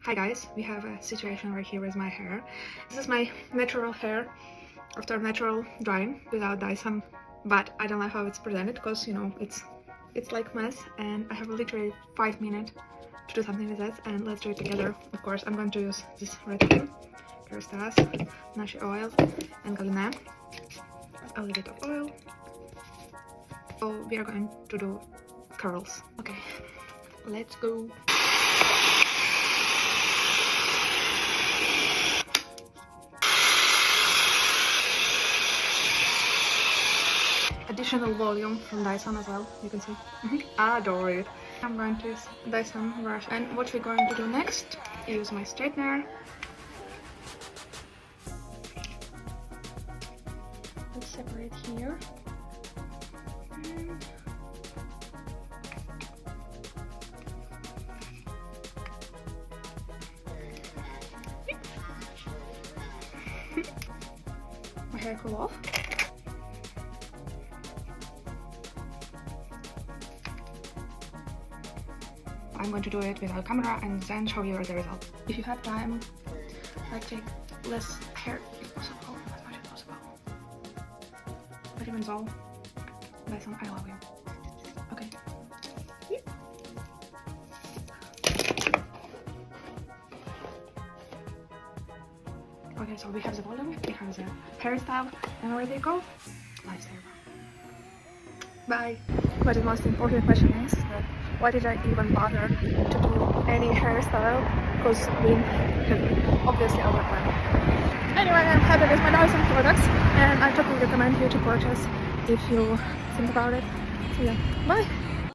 Hi guys, we have a situation right here with my hair. This is my natural hair after natural drying without Dyson, but I don't like how it's presented because, you know, it's like mess, and I have literally 5 minutes to do something with that, and let's do it together. Of course, I'm going to use this red thing, Kerastase, nashi oil, and galena, a little bit of oil. So we are going to do curls. Okay, let's go. Additional volume from Dyson as well, you can see. I adore it. I'm going to use Dyson brush, and what we're going to do next is use my straightener. Let's separate here. My hair cool off. I'm going to do it without camera and then show you the result. If you have time, like take less hair if possible, as much as possible. But even so, Dyson, I love you. Okay. Okay, so we have the volume, we have the hairstyle, and ready to go. Lifesaver. Bye. But the most important question is that why did I even bother to do any hairstyle? Because we have obviously overplanned. Anyway, I'm happy with my Dyson products, and I totally recommend you to purchase if you think about it. So yeah, bye!